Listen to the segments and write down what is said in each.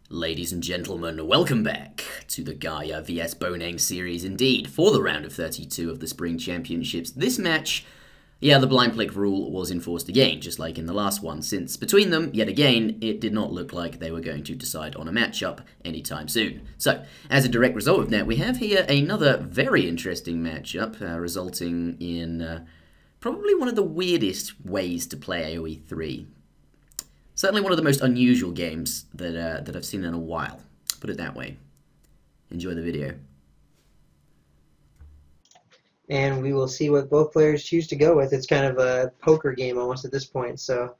Ladies and gentlemen, welcome back to the Garja vs Boneng series indeed, for the round of 32 of the Spring Championships. This match, the blind flick rule was enforced again, just like in the last one, since between them, yet again, it did not look like they were going to decide on a matchup anytime soon. So, as a direct result of that, we have here another very interesting matchup, resulting in probably one of the weirdest ways to play AoE 3. Certainly one of the most unusual games that I've seen in a while. Put it that way. Enjoy the video. And we will see what both players choose to go with. It's kind of a poker game almost at this point. So,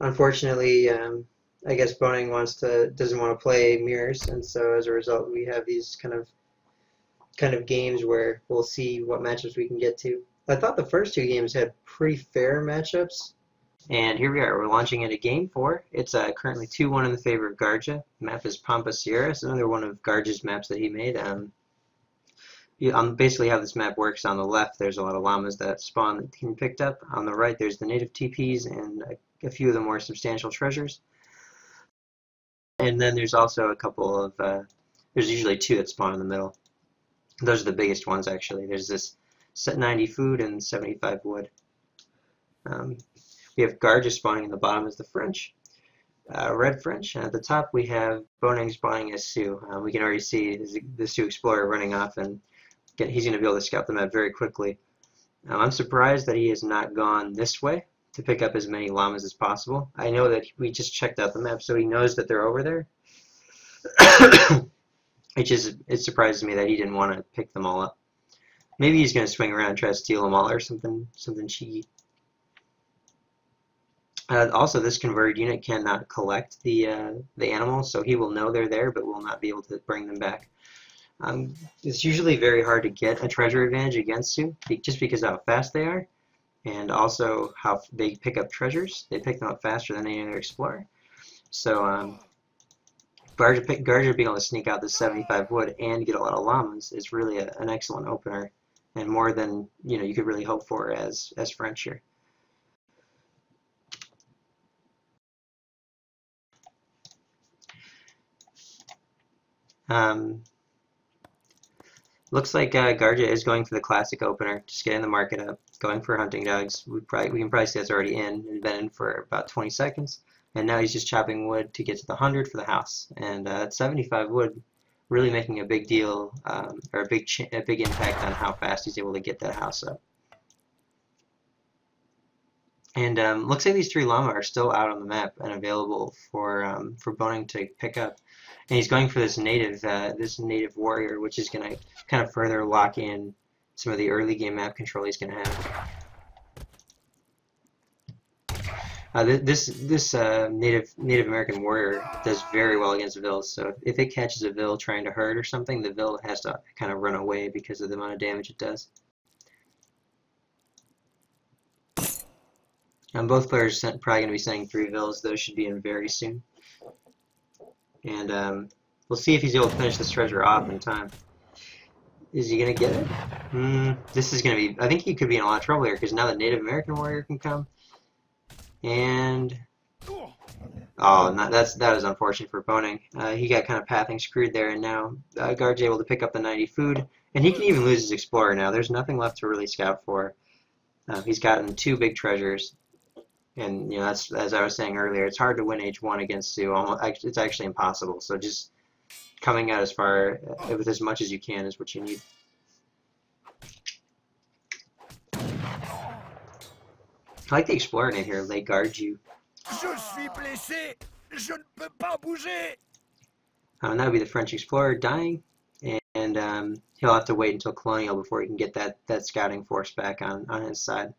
unfortunately, I guess Boneng doesn't want to play mirrors, and so as a result, we have these kind of games where we'll see what matchups we can get to. I thought the first two games had pretty fair matchups. And here we are. We're launching into Game 4. It's currently 2-1 in the favor of Garja. The map is Pampa Sierra. It's another one of Garja's maps that he made. Basically how this map works, on the left there's a lot of llamas that spawn that can be picked up. On the right there's the native TPs and a few of the more substantial treasures. And then there's also a couple of, there's usually two that spawn in the middle. Those are the biggest ones actually. There's this 90 food and 75 wood. We have Garja spawning in the bottom as the French, red French, and at the top we have Boneng spawning as Sioux. We can already see the Sioux Explorer running off, and he's going to be able to scout the map very quickly. I'm surprised that he has not gone this way to pick up as many llamas as possible. I know that we just checked out the map, so he knows that they're over there. It surprises me that he didn't want to pick them all up. Maybe he's going to swing around and try to steal them all or something cheeky. Also, this converted unit cannot collect the animals, so he will know they're there, but will not be able to bring them back. It's usually very hard to get a treasure advantage against Sioux, just because of how fast they are, and how they pick up treasures. They pick them up faster than any other explorer. So Garja being able to sneak out the 75 wood and get a lot of llamas is really an excellent opener, and more than you could really hope for as French here. Looks like Garja is going for the classic opener, just getting the market up, going for hunting dogs. We can probably see that's already in. It's been in for about 20 seconds, and now he's just chopping wood to get to the 100 for the house. And that 75 wood really making a big deal, or a big impact on how fast he's able to get that house up. And looks like these 3 llama are still out on the map and available for Boneng to pick up. And he's going for this native warrior, which is going to kind of further lock in some of the early game map control he's going to have. This Native American warrior does very well against vills. So if it catches a vill trying to herd or something, the vill has to kind of run away because of the amount of damage it does. Both players are probably going to be sending 3 vills. Those should be in very soon. And we'll see if he's able to finish this treasure off in time. Is he going to get it? This is going to be... I think he could be in a lot of trouble here, because now the Native American warrior can come. And... oh, that is unfortunate for Boneng. He got kind of pathing screwed there, and now Garja able to pick up the 90 food. And he can even lose his explorer now. There's nothing left to really scout for. He's gotten 2 big treasures. And that's, as I was saying earlier, it's hard to win H1 against Sioux. It's actually impossible. So just coming out with as much as you can is what you need. I like the explorer name here, Les Garju. Je suis blessé. Je ne peux pas bouger. And that would be the French explorer dying, and he'll have to wait until Colonial before he can get that scouting force back on his side.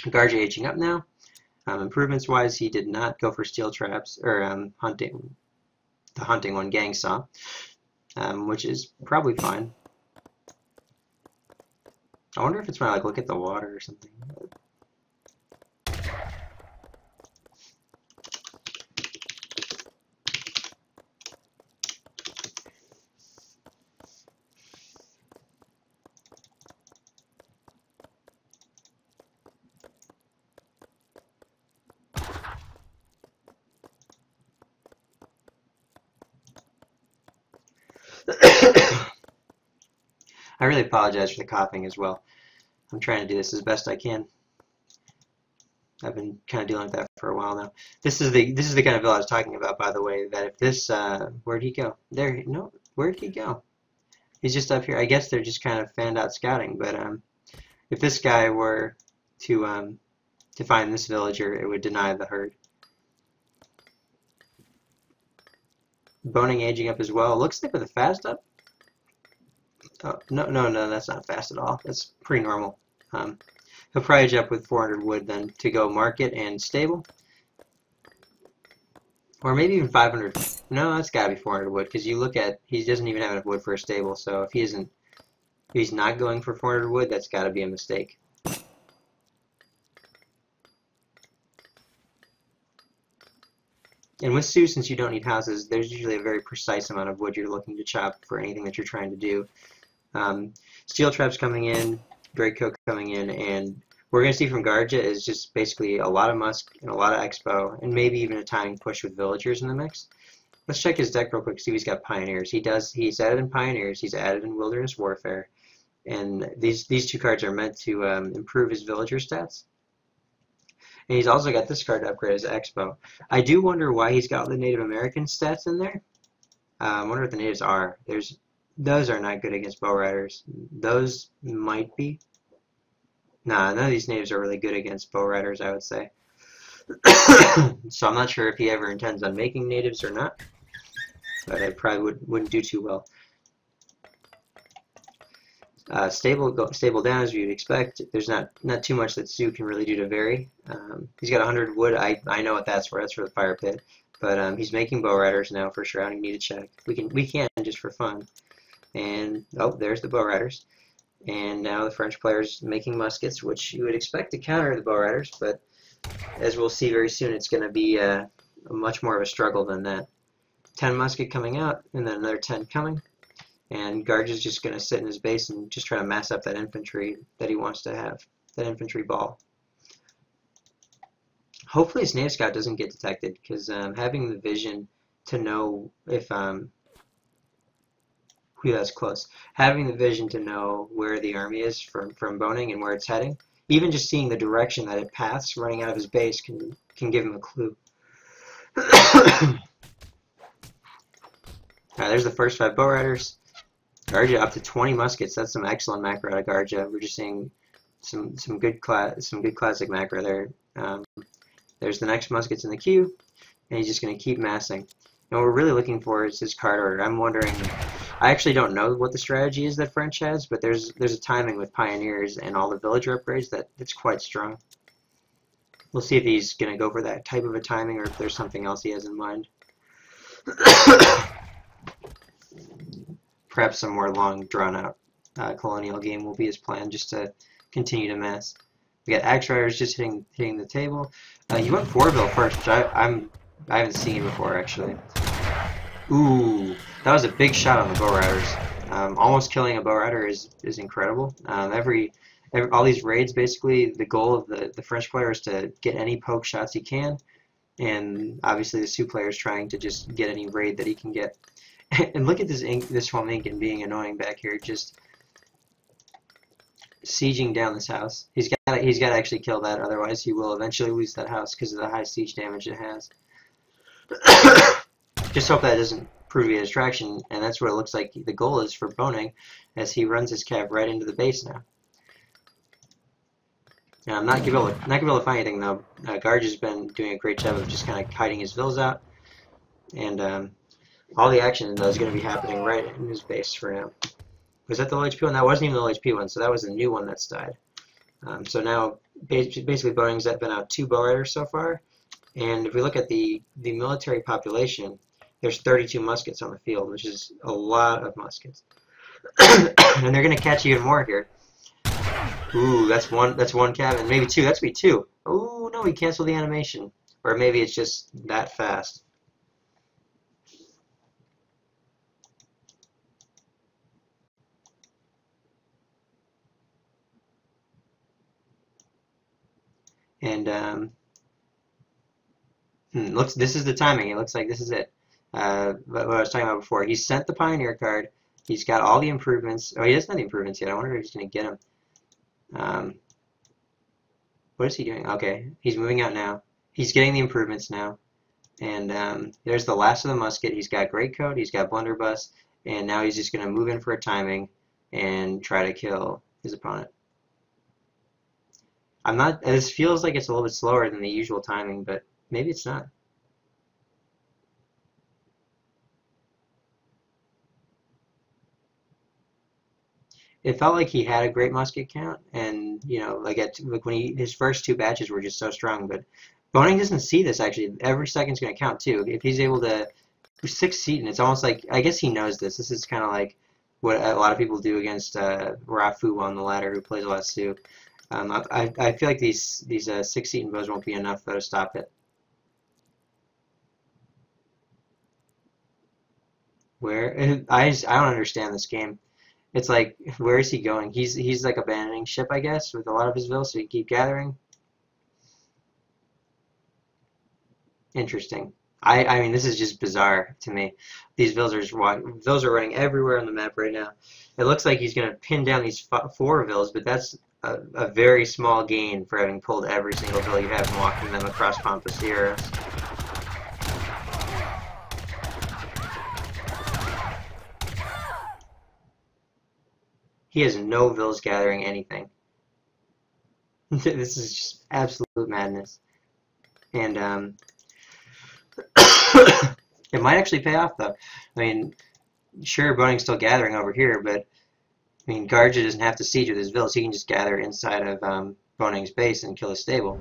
Garja aging up now. Improvements wise, he did not go for steel traps or the hunting one, gang saw, which is probably fine. I wonder if it's when I look at the water or something. I really apologize for the coughing as well. I'm trying to do this as best I can. I've been kind of dealing with that for a while now. This is the kind of bill I was talking about, by the way. That if this where'd he go? There, no, where'd he go? He's just up here. I guess they're just kind of fanned out scouting. But if this guy were to find this villager, it would deny the herd. Boneng aging up as well. Looks like with a fast up. Oh, no, that's not fast at all. That's pretty normal. He'll probably age up with 400 wood then to go market and stable. Or maybe even 500. No, that's got to be 400 wood because you look at, he doesn't even have enough wood for a stable. So if he's not going for 400 wood, that's got to be a mistake. And with Sioux, since you don't need houses, there's usually a very precise amount of wood you're looking to chop for anything that you're trying to do. Steel traps coming in, Draco coming in, and we're going to see from Garja is just basically a lot of Musk and a lot of Expo, and maybe even a timing push with villagers in the mix. Let's check his deck real quick, see if he's got Pioneers. He's added in Pioneers, he's added in Wilderness Warfare, and these two cards are meant to improve his villager stats. And he's also got this card to upgrade as Expo. I do wonder why he's got all the Native American stats in there. I wonder what the natives are. Those are not good against bow riders. Those might be. Nah, none of these natives are really good against bow riders, I would say. So I'm not sure if he ever intends on making natives or not. But I probably wouldn't do too well. Stable down as you'd expect. There's not too much that Sioux can really do to vary. He's got 100 wood. I know what that's for. That's for the fire pit. But he's making bow riders now for sure. I don't need to check. We can just for fun. And oh, there's the bow riders. And now the French player's making muskets, which you would expect to counter the bow riders. But as we'll see very soon, it's going to be much more of a struggle than that. 10 musket coming out, and then another 10 coming. And Garja's just going to sit in his base and just try to mass up that infantry that he wants to have, that infantry ball. Hopefully his native scout doesn't get detected, because having the vision to know if that's close. Having the vision to know where the army is from Boneng and where it's heading, even just seeing the direction that it paths running out of his base can give him a clue. Alright, there's the first 5 bow riders. Garja up to 20 muskets. That's some excellent macro out of Garja. We're just seeing some good classic macro there. There's the next muskets in the queue, and he's just going to keep massing. And what we're really looking for is his card order. I'm wondering, I actually don't know what the strategy is that French has, but there's a timing with Pioneers and all the villager upgrades that's quite strong. We'll see if he's going to go for that type of a timing or if there's something else he has in mind. Perhaps some more long, drawn-out colonial game will be his plan, just to continue to mass. We got Axe Riders just hitting the table. You went 4-bill first, which I haven't seen before, actually. Ooh, that was a big shot on the bow riders. Almost killing a bow rider is incredible. All these raids, basically, the goal of the French player is to get any poke shots he can, and obviously the Sioux player is trying to just get any raid that he can get. And look at this Swamlinkin being annoying back here, just sieging down this house. He's got to actually kill that, otherwise he will eventually lose that house because of the high siege damage it has. Just hope that doesn't prove to be a distraction, and that's what it looks like the goal is for Boneng, as he runs his cav right into the base now. Now, I'm not gonna be able to find anything though. Garja's been doing a great job of just kind of hiding his vills out, and all the action though is going to be happening right in his base for now. Was that the low HP one? That wasn't even the low HP one, so that was the new one that's died. So now, basically, Boneng's been out 2 bow riders so far, and if we look at the military population, there's 32 muskets on the field, which is a lot of muskets. And they're going to catch even more here. Ooh, that's one cabin, maybe 2. That's be 2. Oh no, he canceled the animation, or maybe it's just that fast. And this is the timing. It looks like this is it. What I was talking about before. He sent the Pioneer card. He's got all the improvements. Oh, he doesn't have the improvements yet. I wonder if he's going to get them. What is he doing? Okay, he's moving out now. He's getting the improvements now. And there's the last of the musket. He's got great coat. He's got blunderbuss. And now he's just going to move in for a timing and try to kill his opponent. I'm not. This feels like it's a little bit slower than the usual timing, but maybe it's not. It felt like he had a great musket count, and you know, like when his first two batches were just so strong. But Boneng doesn't see this actually. Every second's going to count too. If he's able to succeed, and it's almost like I guess he knows this. This is kind of like what a lot of people do against Rafu on the ladder, who plays a lot of Su. I feel like these 6 Eaton bows won't be enough though to stop it. Where I don't understand this game. It's like, where is he going? He's like abandoning ship, I guess, with a lot of his vills, so he can keep gathering. Interesting. I mean, this is just bizarre to me. These vills are running everywhere on the map right now. It looks like he's going to pin down these 4 vills, but that's a very small gain for having pulled every single vill you have and walking them across Pampas Sierras. He has no vills gathering anything. This is just absolute madness. And it might actually pay off though. I mean, sure, Boneng's still gathering over here, but I mean, Garja doesn't have to siege with his vills. He can just gather inside of Boneng's base and kill his stable.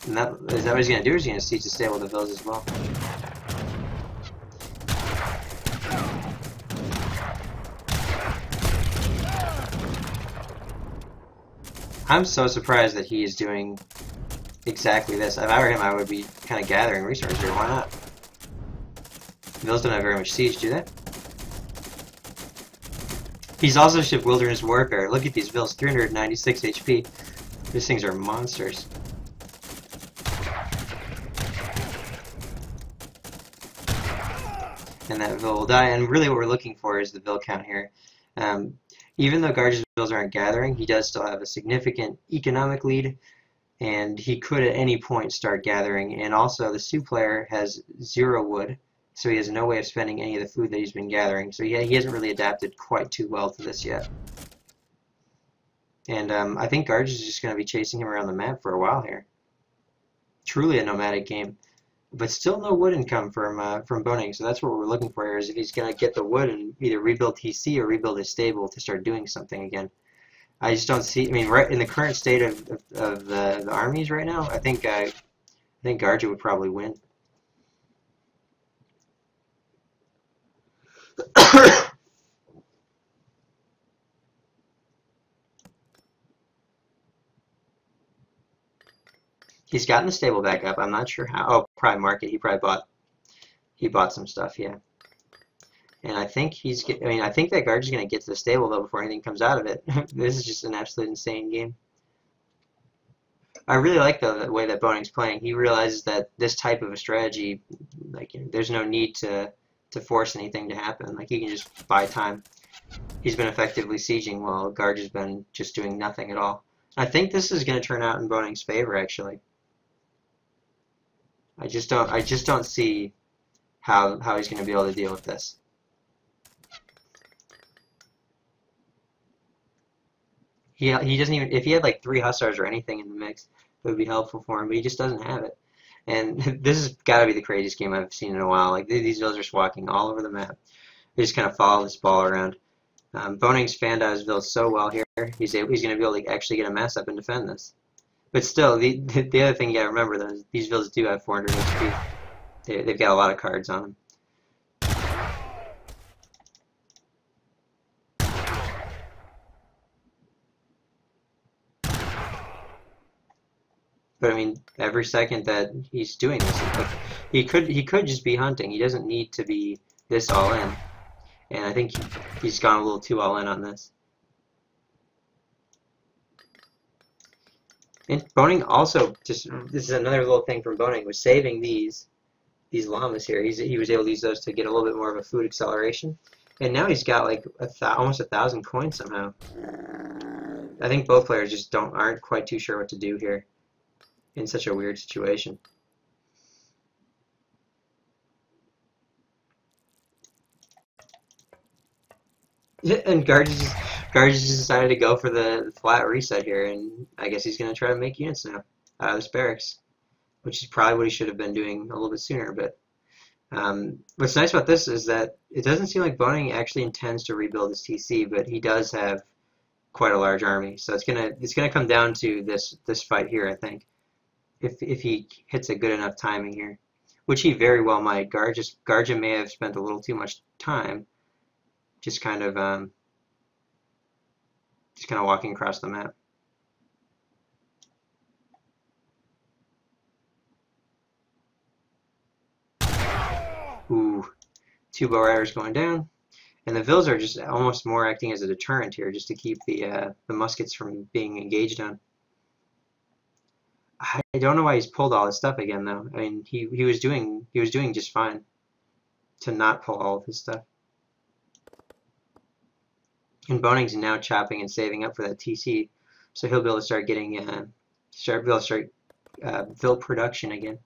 And is that what he's going to do, or is he going to siege the stable with the vills as well? I'm so surprised that he is doing exactly this. If I were him, I would be kind of gathering resources here. Why not? Vills don't have very much siege, do they? He's also shipped Wilderness Warfare. Look at these vills, 396 HP. These things are monsters. And that vill will die. And really what we're looking for is the vill count here. Even though Garja's vills aren't gathering, he does still have a significant economic lead, and he could at any point start gathering. And also, the Su player has 0 wood, so he has no way of spending any of the food that he's been gathering. So he hasn't really adapted quite too well to this yet. And I think Garja's just going to be chasing him around the map for a while here. Truly a nomadic game. But still no wood income from Boneng, so that's what we're looking for here, is if he's going to get the wood and either rebuild TC or rebuild his stable to start doing something again. I just don't see, I mean, right in the current state of the armies right now, I think Garja would probably win. He's gotten the stable back up. I'm not sure how. Oh, probably market. He bought some stuff, yeah. And I think I think that Garja's going to get to the stable though before anything comes out of it. This is just an absolute insane game. I really like the way that Boneng's playing. He realizes that this type of a strategy, like, you know, there's no need to force anything to happen. Like, he can just buy time. He's been effectively sieging while Garja's been just doing nothing at all. I think this is going to turn out in Boneng's favor, actually. I just don't see how he's going to be able to deal with this. He doesn't even, if he had like 3 hussars or anything in the mix, it would be helpful for him, but he just doesn't have it. And this has got to be the craziest game I've seen in a while. Like, these vills are just walking all over the map. They just kind of follow this ball around. Boneng's fanned out his vills so well here. He's going to be able to actually get a mass up and defend this. But still, the other thing you got to remember, though, is these vills do have 400 HP. They've got a lot of cards on them. But I mean, every second that he's doing this, like, he could just be hunting. He doesn't need to be this all in. And I think he's gone a little too all in on this. And Boneng also, this is another little thing from Boneng, was saving these these llamas here. He was able to use those to get a little bit more of a food acceleration. And now he's got like almost 1,000 coins somehow. I think both players just aren't quite too sure what to do here in such a weird situation. And Garja just decided to go for the flat reset here, and I guess he's going to try to make units now out of this barracks, which is probably what he should have been doing a little bit sooner. But what's nice about this is that it doesn't seem like Boneng actually intends to rebuild his TC, but he does have quite a large army, so it's gonna come down to this fight here, I think, if he hits a good enough timing here, which he very well might. Garja may have spent a little too much time just kind of walking across the map. Ooh, 2 bow riders going down. And the Vils are just almost more acting as a deterrent here, just to keep the muskets from being engaged on. I don't know why he's pulled all his stuff again, though. I mean, he was doing just fine to not pull all of his stuff. And Boneng's now chopping and saving up for that TC, so he'll be able to start getting Vil production again.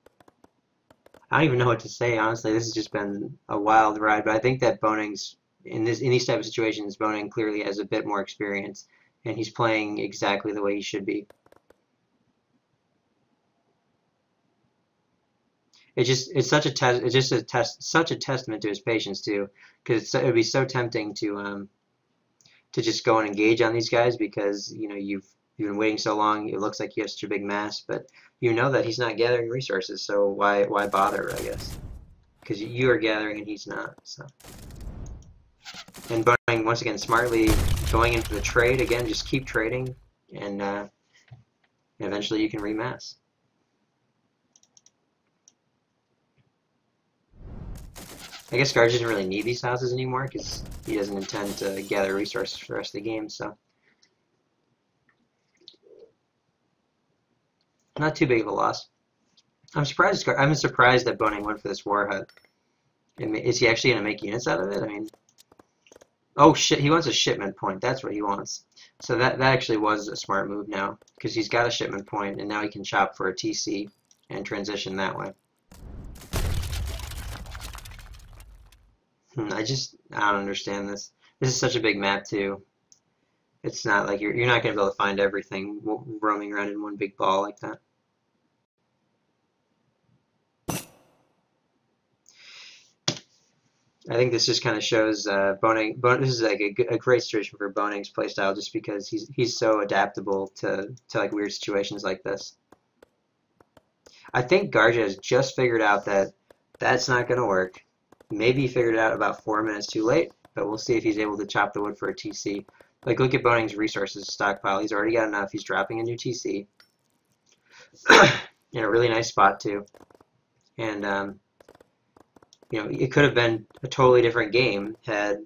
I don't even know what to say, honestly. This has just been a wild ride, but I think that Boneng's in these type of situations, Boneng clearly has a bit more experience, and he's playing exactly the way he should be. It's such a test. It's just such a testament to his patience too, because it would be so tempting to just go and engage on these guys because you've been waiting so long. It looks like you have such a big mass, but you know that he's not gathering resources, so why bother? I guess because you are gathering and he's not. So. And Boneng, once again, smartly going into the trade. Again, just keep trading, and eventually you can remass. I guess Garja doesn't really need these houses anymore because he doesn't intend to gather resources for the rest of the game, so. Not too big of a loss. I'm surprised that Boneng went for this war hut. Is he actually going to make units out of it? I mean... Oh shit, he wants a shipment point. That's what he wants. So that actually was a smart move now, because he's got a shipment point, and now he can chop for a TC and transition that way. I don't understand this. This is such a big map too. It's not like you're not going to be able to find everything roaming around in one big ball like that. I think this just kind of shows Boneng. This is like a great situation for Boneng's playstyle, just because he's so adaptable to like weird situations like this. I think Garja has just figured out that that's not going to work. Maybe he figured it out about 4 minutes too late, but we'll see if he's able to chop the wood for a TC. Like, look at Boneng's resources stockpile. He's already got enough. He's dropping a new TC in a really nice spot too, and it could have been a totally different game had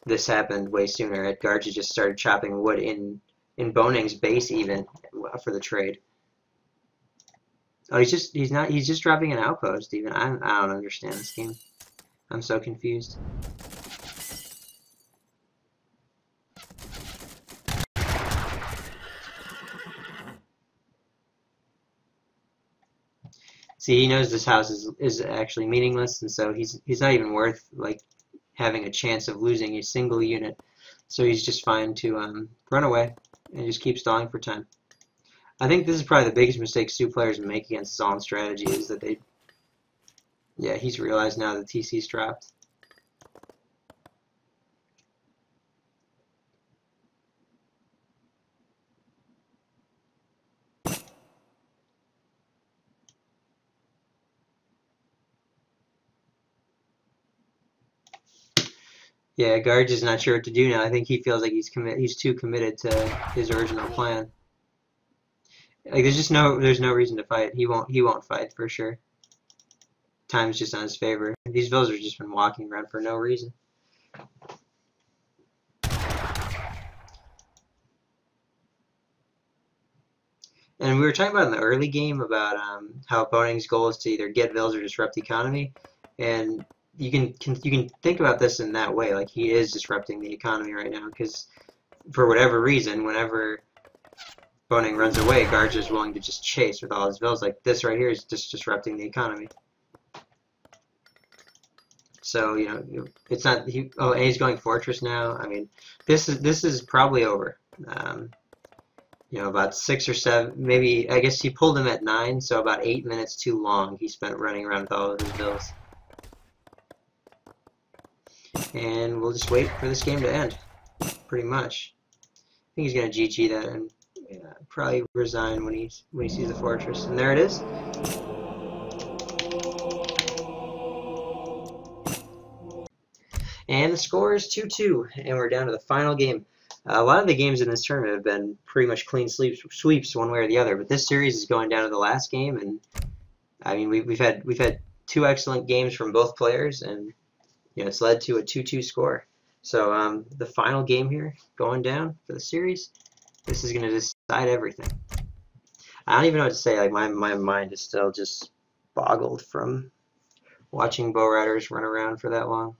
this happened way sooner. Had Garja just started chopping wood in Boneng's base even for the trade. Oh, he's just dropping an outpost even. I don't understand this game. I'm so confused. See, he knows this house is actually meaningless, and so he's not even worth like having a chance of losing a single unit. So he's just fine to run away and just keep stalling for time. I think this is probably the biggest mistake Sioux players make against Zalm strategy is that yeah, he's realized now that TC's dropped. Yeah, Garja's not sure what to do now. I think he feels like he's too committed to his original plan. Like there's no reason to fight. He won't fight for sure. Time's just on his favor. These villagers have just been walking around for no reason. And we were talking about in the early game about how Boneng's goal is to either get vills or disrupt the economy, and you can think about this in that way. Like, he is disrupting the economy right now because for whatever reason, whenever Boneng runs away, Garja is willing to just chase with all his vills. Like this right here is just disrupting the economy. So it's not and he's going fortress now. I mean, this is probably over. About 6 or 7, maybe, I guess he pulled him at 9, so about 8 minutes too long he spent running around with all of his vills. And we'll just wait for this game to end, pretty much. I think he's going to GG that and probably resign when he sees the fortress. And there it is. And the score is 2-2, and we're down to the final game. A lot of the games in this tournament have been pretty much clean sweeps one way or the other, but this series is going down to the last game, and I mean we've had 2 excellent games from both players, and it's led to a 2-2 score. So the final game here going down for the series, this is going to decide everything. I don't even know what to say. Like my mind is still just boggled from watching bow riders run around for that long.